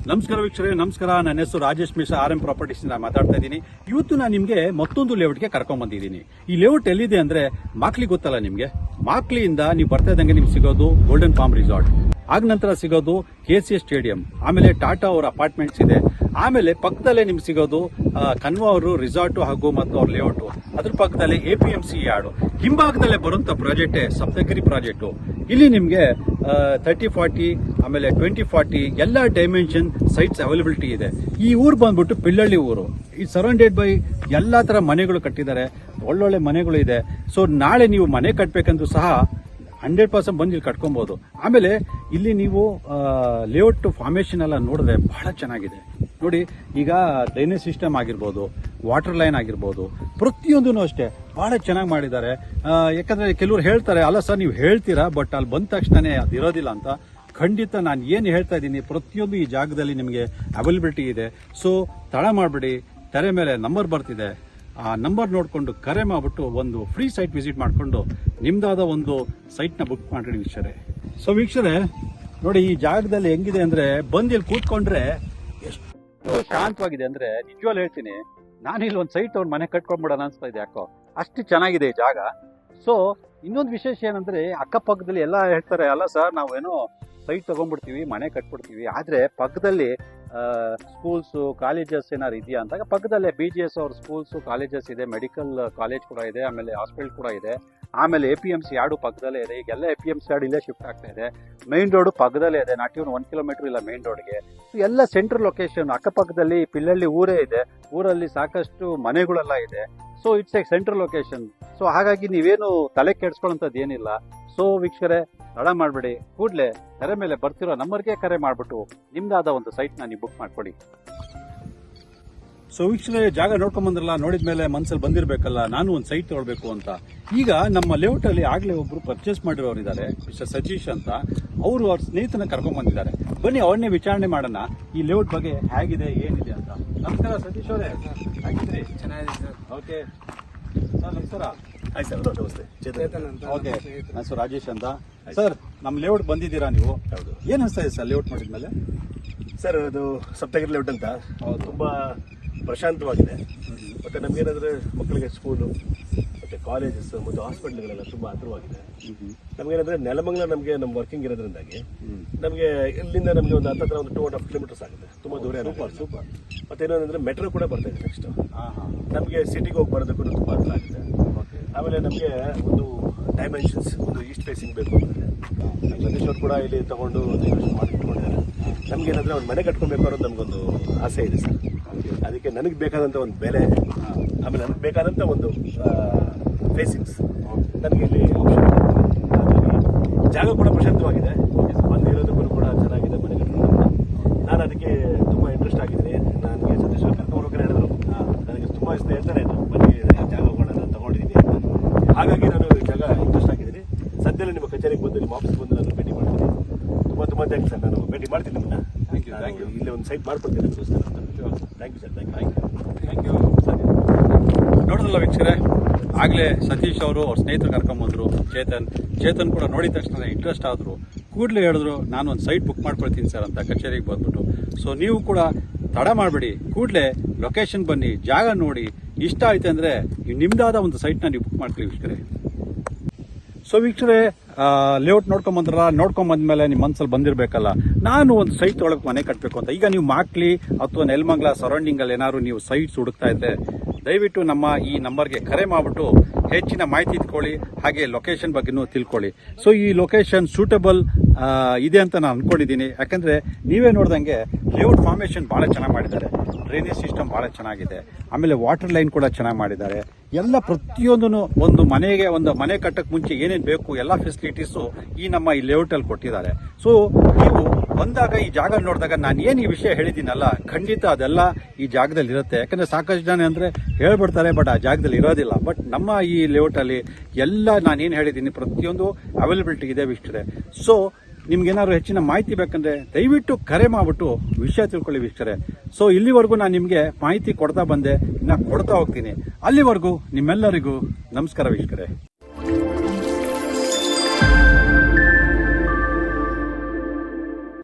ನಮಸ್ಕಾರ ವೀಕ್ಷಕರೇ, ನಮಸ್ಕಾರ. ನನ್ನ ಹೆಸರು ರಾಜೇಶ್ ಮಿಶ್ರಾ, RM ಪ್ರಾಪರ್ಟೀಸ್ ಇಂದ ಮಾತಾಡ್ತಾ ಇದ್ದೀನಿ. ಇವತ್ತು ನಾನು ನಿಮಗೆ ಮತ್ತೊಂದು ಲೇಔಟ್ಗೆ ಕರ್ಕೊಂಡ್ ಬಂದಿದ್ದೀನಿ. ಈ ಲೇಔಟ್ ಎಲ್ಲಿದೆ ಅಂದ್ರೆ ಮಾಕ್ಲಿ ಗೊತ್ತಲ್ಲ ನಿಮ್ಗೆ. ಮಾಕ್ಲಿಯಿಂದ ನೀವು ಬರ್ತಾ ಇದ್ದಂಗೆ ನಿಮ್ಗೆ ಸಿಗೋದು ಗೋಲ್ಡನ್ ಫಾರ್ಮ್ ರಿಸಾರ್ಟ್, ಆಗ ನಂತರ ಸಿಗೋದು KCS ಸ್ಟೇಡಿಯಂ, ಆಮೇಲೆ ಟಾಟಾ ಅವರ ಅಪಾರ್ಟ್ಮೆಂಟ್ಸ್ ಇದೆ, ಆಮೇಲೆ ಪಕ್ಕದಲ್ಲೇ ನಿಮ್ಗೆ ಸಿಗೋದು ಕನ್ವಾ ಅವರು ರಿಸಾರ್ಟ್ ಹಾಗೂ ಮತ್ತು ಅವ್ರ ಲೇಔಟ್, ಅದ್ರ ಪಕ್ಕದಲ್ಲೇ APMC ಯಾರ್ಡ್, ಹಿಂಭಾಗದಲ್ಲೇ ಬರುವಂತ ಪ್ರಾಜೆಕ್ಟೇ ಸಪ್ತಗಿರಿ ಪ್ರಾಜೆಕ್ಟ್. ಇಲ್ಲಿ ನಿಮ್ಗೆ 30-40 ಆಮೇಲೆ 20-40 ಎಲ್ಲ ಡೈಮೆನ್ಷನ್ ಸೈಟ್ಸ್ ಅವೈಲಬಿಲಿಟಿ ಇದೆ. ಈ ಊರು ಬಂದ್ಬಿಟ್ಟು ಪಿಳ್ಳಳ್ಳಿ ಊರು. ಈ ಸರೌಂಡೆಡ್ ಬೈ ಎಲ್ಲಾ ತರ ಮನೆಗಳು ಕಟ್ಟಿದ್ದಾರೆ, ಒಳ್ಳೊಳ್ಳೆ ಮನೆಗಳು ಇದೆ. ಸೊ ನಾಳೆ ನೀವು ಮನೆ ಕಟ್ಟಬೇಕಂದ್ರೂ ಸಹ 100% ಬಂದು ಇಲ್ಲಿ ಕಟ್ಕೊಬಹುದು. ಆಮೇಲೆ ಇಲ್ಲಿ ನೀವು ಲೇಔಟ್ ಫಾರ್ಮೇಶನ್ ಎಲ್ಲ ನೋಡಿದ್ರೆ ಬಹಳ ಚೆನ್ನಾಗಿದೆ ನೋಡಿ. ಈಗ ಡ್ರೈನೇಜ್ ಸಿಸ್ಟಮ್ ಆಗಿರ್ಬೋದು, ವಾಟರ್ ಲೈನ್ ಆಗಿರ್ಬೋದು, ಪ್ರತಿಯೊಂದೂ ಅಷ್ಟೇ ಬಹಳ ಚೆನ್ನಾಗಿ ಮಾಡಿದ್ದಾರೆ. ಯಾಕಂದ್ರೆ ಕೆಲವರು ಹೇಳ್ತಾರೆ, ಅಲ್ಲ ಸರ್ ನೀವು ಹೇಳ್ತೀರಾ ಬಟ್ ಅಲ್ಲಿ ಬಂದ ತಕ್ಷಣನೇ ಅದಿರೋದಿಲ್ಲ ಅಂತ. ಖಂಡಿತ ನಾನು ಏನು ಹೇಳ್ತಾ ಇದ್ದೀನಿ ಪ್ರತಿಯೊಂದು ಈ ಜಾಗದಲ್ಲಿ ನಿಮಗೆ ಅವೈಲಬಿಲಿಟಿ ಇದೆ. ಸೊ ತಡ ಮಾಡಬೇಡಿ, ತೆರೆ ಮೇಲೆ ನಂಬರ್ ಬರ್ತಿದೆ, ಆ ನಂಬರ್ ನೋಡಿಕೊಂಡು ಕರೆ ಮಾಡಿಬಿಟ್ಟು ಒಂದು ಫ್ರೀ ಸೈಟ್ ವಿಸಿಟ್ ಮಾಡಿಕೊಂಡು ನಿಮ್ದಾದ ಒಂದು ಸೈಟ್ನ ಬುಕ್ ಮಾಡಿ ವೀಕ್ಷರೇ. ಸೊ ವೀಕ್ಷರೇ ನೋಡಿ, ಈ ಜಾಗದಲ್ಲಿ ಹೆಂಗಿದೆ ಅಂದ್ರೆ ಬಂದು ಇಲ್ಲಿ ಕೂತ್ಕೊಂಡ್ರೆ ಎಷ್ಟು ಶಾಂತವಾಗಿದೆ ಅಂದ್ರೆ ನಿಜವಾಗ್ಲೂ ಹೇಳ್ತೀನಿ, ನಾನು ಇಲ್ಲಿ ಒಂದು ಸೈಟ್ ತಗೊಂಡು ಮನೆ ಕಟ್ಕೊಂಡ್ಬಿಡೋಣ ಅನ್ಸ್ತಾ ಇದೆ. ಯಾಕೋ ಅಷ್ಟು ಚೆನ್ನಾಗಿದೆ ಈ ಜಾಗ. ಸೊ ಇನ್ನೊಂದು ವಿಶೇಷ ಏನಂದ್ರೆ ಅಕ್ಕಪಕ್ಕದಲ್ಲಿ ಎಲ್ಲ ಹೇಳ್ತಾರೆ, ಅಲ್ಲ ಸರ್ ನಾವೇನೋ ಸೈಟ್ ತಗೊಂಡ್ಬಿಡ್ತೀವಿ, ಮನೆ ಕಟ್ಬಿಡ್ತೀವಿ, ಆದ್ರೆ ಪಕ್ಕದಲ್ಲಿ ಸ್ಕೂಲ್ಸ್ ಕಾಲೇಜಸ್ ಏನಾರು ಇದೆಯಾ ಅಂತಾಗ ಪಕ್ಕದಲ್ಲೇ BGS ಅವ್ರ ಸ್ಕೂಲ್ಸ್ ಕಾಲೇಜಸ್ ಇದೆ, ಮೆಡಿಕಲ್ ಕಾಲೇಜ್ ಕೂಡ ಇದೆ, ಆಮೇಲೆ ಹಾಸ್ಪಿಟಲ್ ಕೂಡ ಇದೆ, ಆಮೇಲೆ APMC ಯಾರ್ಡು ಪಕ್ಕದಲ್ಲೇ ಇದೆ. ಈಗೆಲ್ಲ APMC ಯಾರ್ಡ್ ಇಲ್ಲೇ ಶಿಫ್ಟ್ ಆಗ್ತಾ ಇದೆ. ಮೈನ್ ರೋಡ್ ಪಕ್ಕದಲ್ಲೇ ಇದೆ, ನಾಟ್ ಇವನ್ 1 ಕಿಲೋಮೀಟರ್ ಇಲ್ಲ ಮೈನ್ ರೋಡ್ಗೆ. ಎಲ್ಲ ಸೆಂಟ್ರಲ್ ಲೊಕೇಶನ್, ಅಕ್ಕಪಕ್ಕದಲ್ಲಿ ಪಿಳ್ಳಳ್ಳಿ ಊರೇ ಇದೆ, ಊರಲ್ಲಿ ಸಾಕಷ್ಟು ಮನೆಗಳೆಲ್ಲ ಇದೆ. So it's A central location. So ಹಾಗಾಗಿ ನೀವೇನು ತಲೆ ಕೆಡಿಸ್ಕೊಳ್ಳೋಂಥದ್ದು ಏನಿಲ್ಲ. ಸೊ ವೀಕ್ಷಕರೇ ತಡ ಮಾಡಬೇಡಿ, ಕೂಡಲೇ ತೆರೆ ಮೇಲೆ ಬರ್ತಿರೋ ನಂಬರ್ಗೆ ಕರೆ ಮಾಡಿಬಿಟ್ಟು ನಿಮ್ದಾದ ಒಂದು ಸೈಟ್ನ ನೀವು ಬುಕ್ ಮಾಡ್ಕೊಡಿ. ಸೊ ವೀಕ್ಷಕರೇ ಜಾಗ ನೋಡ್ಕೊಂಬಂದ್ರಲ್ಲ, ನೋಡಿದ್ಮೇಲೆ ಮನ್ಸಲ್ಲಿ ಬಂದಿರಬೇಕಲ್ಲ ನಾನು ಒಂದು ಸೈಟ್ ತಗೊಳ್ಬೇಕು ಅಂತ. ಈಗ ನಮ್ಮ ಲೇಔಟ್ ಅಲ್ಲಿ ಆಗ್ಲೇ ಒಬ್ರು ಪರ್ಚೇಸ್ ಮಾಡಿರೋರು ಇದ್ದಾರೆ, ಮಿಸ್ಟರ್ ಸತೀಶ್ ಅಂತ. ಅವರು ಅವ್ರ ಸ್ನೇಹಿತನ ಕರ್ಕೊಂಡ್ ಬಂದಿದ್ದಾರೆ. ಬನ್ನಿ ಅವ್ರನ್ನೇ ವಿಚಾರಣೆ ಮಾಡೋಣ ಈ ಲೇಔಟ್ ಬಗ್ಗೆ ಹೇಗಿದೆ ಏನಿದೆ ಅಂತ. ನಮಸ್ಕಾರ ಸತೀಶ್ ಅವರೇ, ಹೇಗಿದ್ರಿ? ಚೆನ್ನಾಗಿದೆ ಸರ್. ಓಕೆ ಸರ್, ನಮಸ್ಕಾರ. ಹಾಯ್ ಸರ್, ನಮಸ್ತೆ. ಚೇತನ್ ಅಂತ. ಓಕೆ, ನಾನು ಸರ್ ರಾಜೇಶ್ ಅಂತ. ಸರ್ ನಮ್ಮ ಲೇಔಟ್ ಬಂದಿದ್ದೀರಾ ನೀವು? ಹೌದು. ಏನ್ ಅನಿಸ್ತಾ ಇದೆ ಸರ್ ಲೇಔಟ್ ಮಾಡಿದ್ಮೇಲೆ? ಸರ್ ಅದು ಸಪ್ತಗಿರಿ ಲೇಔಟ್ ಅಂತ ಹೌದು. ತುಂಬಾ ಪ್ರಶಾಂತವಾಗಿದೆ. ಮತ್ತೆ ನಮ್ಗೇನಾದ್ರೆ ಮಕ್ಕಳಿಗೆ ಸ್ಕೂಲು ಮತ್ತೆ ಕಾಲೇಜಸ್ ಮತ್ತು ಹಾಸ್ಪಿಟಲ್ಗಳೆಲ್ಲ ತುಂಬಾ ಹತ್ರವಾಗಿದೆ. ನಮ್ಗೇನಂದ್ರೆ ನೆಲಮಂಗಲ ನಮಗೆ ನಮ್ಮ ವರ್ಕಿಂಗ್ ಇರೋದ್ರಿಂದಾಗಿ ನಮಗೆ ಇಲ್ಲಿಂದ ನಮಗೆ ಒಂದು ಹತ್ರ ಒಂದು 2.5 ಕಿಲೋಮೀಟರ್ಸ್ ಆಗುತ್ತೆ, ತುಂಬಾ ದೂರ. ಸೂಪರ್. ಮತ್ತೆ ಏನಂದ್ರೆ ಮೆಟ್ರೋ ಕೂಡ ಬರ್ತಾ ಇದೆ ನೆಕ್ಸ್ಟ್. ನಮಗೆ ಸಿಟಿಗೆ ಹೋಗಿ ಬರೋದಕ್ಕೂ ತುಂಬಾ ಹತ್ರ ಆಗುತ್ತೆ. ಆಮೇಲೆ ನಮಗೆ ಒಂದು ಡೈಮೆನ್ಷನ್ಸ್, ಒಂದು ಈಸ್ಟ್ ಫೇಸಿಂಗ್ ಬೇಕು ಅಂದ್ರೆ ಸತೀಶ್ ಅವ್ರು ಕೂಡ ಇಲ್ಲಿ ತಗೊಂಡು ಮಾಡಿಟ್ಕೊಂಡಿದ್ದಾರೆ. ನಮ್ಗೇನಂದ್ರೆ ಒಂದು ಮನೆ ಕಟ್ಕೊಬೇಕು ಅನ್ನೋದು ನಮಗೊಂದು ಆಸೆ ಇದೆ ಸರ್. ಅದಕ್ಕೆ ನನಗೆ ಬೇಕಾದಂಥ ಒಂದು ಬೆಲೆ, ಆಮೇಲೆ ನನಗೆ ಬೇಕಾದಂಥ ಒಂದು ಫೇಸಿಂಗ್ಸ್ ನನಗೆ ಇಲ್ಲಿ ಆಪ್ಷನ್. ಜಾಗ ಕೂಡ ಪ್ರಶಾಂತವಾಗಿದೆ, ಬಂದಿರೋದಕ್ಕೂ ಕೂಡ ಚೆನ್ನಾಗಿದೆ ಮನೆ ಕಟ್ಕೊಂಡು. ನಾನು ಅದಕ್ಕೆ ತುಂಬ ಇಂಟ್ರೆಸ್ಟ್ ಆಗಿದ್ದೀನಿ. ನನಗೆ ಸತೀಶ್ ಅವ್ರು ಕರ್ಕೊಂಡ್ರೆ ಹೇಳಿದ್ರು, ನನಗೆ ತುಂಬ ಇಷ್ಟ ಹೇಳ್ತಾರೆ ಇದ್ರು, ಬನ್ನಿ ಜಾಗಗಳನ್ನ ತಗೊಂಡಿದ್ದೀನಿ ಅಂತ. ಹಾಗಾಗಿ ನಾನು ಜಾಗ ಇಂಟ್ರೆಸ್ಟ್ ಆಗಿದ್ದೀನಿ. ಸದ್ಯದಲ್ಲಿ ನಿಮ್ಮ ಕಚೇರಿಗೆ ಬಂದು ನಿಮ್ಮ ಆಫೀಸ್ ಬಂದು ನಾನು ಭೇಟಿ ಮಾಡ್ತೀನಿ. ತುಂಬ ಥ್ಯಾಂಕ್ಸ್ ಸರ್, ನಾನು ಭೇಟಿ ಮಾಡ್ತೀನಿ ನಿಮ್ಮನ್ನ. Thank you. ಇಲ್ಲಿ ಒಂದು ಸೈಟ್ ಮಾಡ್ಕೊಡ್ತೀನಿ ನಿಮಗೋಸ್ಕರ. Thank you sir. Thank you. ನೋಡಿದ್ರಲ್ಲ ವೀಕ್ಷಕರೇ, ಆಗ್ಲೇ ಸತೀಶ್ ಅವರು ಅವ್ರ ಸ್ನೇಹಿತರು ಕರ್ಕೊಂಬಂದ್ರು. ಚೇತನ್ ಕೂಡ ನೋಡಿದ ತಕ್ಷಣ ಇಂಟ್ರೆಸ್ಟ್ ಆದ್ರು, ಕೂಡಲೇ ಹೇಳಿದ್ರು ನಾನು ಒಂದು ಸೈಟ್ ಬುಕ್ ಮಾಡ್ಕೊಳ್ತೀನಿ ಸರ್ ಅಂತ ಕಚೇರಿಗೆ ಬಂದ್ಬಿಟ್ಟು. ಸೊ ನೀವು ಕೂಡ ತಡ ಮಾಡಬೇಡಿ, ಕೂಡಲೇ ಲೊಕೇಶನ್ ಬನ್ನಿ, ಜಾಗ ನೋಡಿ, ಇಷ್ಟ ಆಯ್ತು ಅಂದ್ರೆ ನಿಮ್ದಾದ ಒಂದು ಸೈಟ್ನ ನೀವು ಬುಕ್ ಮಾಡ್ಕೊಳ್ಳಿ ವೀಕ್ಷಕರೇ. ಸೊ ವೀಕ್ಷಕರೇ ಲೇಔಟ್ ನೋಡ್ಕೊಂಬಂದ್ಮೇಲೆ ನಿಮ್ಮ ಮನಸ್ಸಲ್ಲಿ ಬಂದಿರಬೇಕಲ್ಲ, ನಾನು ಒಂದು ಸೈಟ್ ಒಳಗೆ ಮನೆ ಕಟ್ಟಬೇಕು ಅಂತ. ಈಗ ನೀವು ಮಾಕ್ಲಿ ಅಥವಾ ನೆಲಮಂಗಲ ಸರೌಂಡಿಂಗ್ ಅಲ್ಲಿ ಏನಾದ್ರು ನೀವು ಸೈಟ್ಸ್ ಹುಡುಕ್ತಾ ಇದ್ರೆ ದಯವಿಟ್ಟು ನಮ್ಮ ಈ ನಂಬರ್ಗೆ ಕರೆ ಮಾಡಿಬಿಟ್ಟು ಹೆಚ್ಚಿನ ಮಾಹಿತಿ ಇಟ್ಕೊಳ್ಳಿ, ಹಾಗೆ ಲೊಕೇಶನ್ ಬಗ್ಗೆನೂ ತಿಳ್ಕೊಳ್ಳಿ. ಸೊ ಈ ಲೊಕೇಶನ್ ಸೂಟಬಲ್ ಇದೆ ಅಂತ ನಾನು ಅನ್ಕೊಂಡಿದ್ದೀನಿ. ಯಾಕಂದ್ರೆ ನೀವೇ ನೋಡ್ದಂಗೆ ಲೇಔಟ್ ಫಾರ್ಮೇಶನ್ ಬಹಳ ಚೆನ್ನಾಗಿ ಮಾಡಿದ್ದಾರೆ, ಡ್ರೈನೇಜ್ ಸಿಸ್ಟಮ್ ಬಹಳ ಚೆನ್ನಾಗಿದೆ, ಆಮೇಲೆ ವಾಟರ್ ಲೈನ್ ಕೂಡ ಚೆನ್ನಾಗಿ ಮಾಡಿದ್ದಾರೆ. ಎಲ್ಲ ಪ್ರತಿಯೊಂದೂ ಒಂದು ಮನೆ ಕಟ್ಟಕ್ಕೆ ಮುಂಚೆ ಏನೇನು ಬೇಕು ಎಲ್ಲ ಫೆಸಿಲಿಟೀಸು ಈ ನಮ್ಮ ಈ ಲೇಔಟ್ ಅಲ್ಲಿ ಕೊಟ್ಟಿದ್ದಾರೆ. ಸೊ ನೀವು ಬಂದಾಗ ಈ ಜಾಗ ನೋಡಿದಾಗ ನಾನು ಏನು ಈ ವಿಷಯ ಹೇಳಿದ್ದೀನಲ್ಲ, ಖಂಡಿತ ಅದೆಲ್ಲ ಈ ಜಾಗದಲ್ಲಿ ಇರುತ್ತೆ. ಯಾಕಂದ್ರೆ ಸಾಕಷ್ಟು ಜನ ಅಂದ್ರೆ ಹೇಳ್ಬಿಡ್ತಾರೆ ಬಟ್ ಆ ಜಾಗದಲ್ಲಿ ಇರೋದಿಲ್ಲ. ಬಟ್ ನಮ್ಮ ಈ ಲೇಔಟ್ ಅಲ್ಲಿ ಎಲ್ಲ ನಾನೇನು ಹೇಳಿದ್ದೀನಿ ಪ್ರತಿಯೊಂದು ಅವೈಲಬಿಲಿಟಿ ಇದೆ ವೀಕ್ಷಕರೇ. ಸೊ ನಿಮ್ಗೇನಾದ್ರು ಹೆಚ್ಚಿನ ಮಾಹಿತಿ ಬೇಕಂದ್ರೆ ದಯವಿಟ್ಟು ಕರೆ ಮಾಡಿಬಿಟ್ಟು ವಿಷಯ ತಿಳ್ಕೊಳ್ಳಿ ವೀಕ್ಷಕರೇ. ಸೊ ಇಲ್ಲಿವರೆಗೂ ನಾನು ನಿಮಗೆ ಮಾಹಿತಿ ಕೊಡ್ತಾ ಬಂದೆ, ಇನ್ನು ಕೊಡ್ತಾ ಹೋಗ್ತೀನಿ. ಅಲ್ಲಿವರೆಗೂ ನಿಮ್ಮೆಲ್ಲರಿಗೂ ನಮಸ್ಕಾರ ವೀಕ್ಷಕರೇ.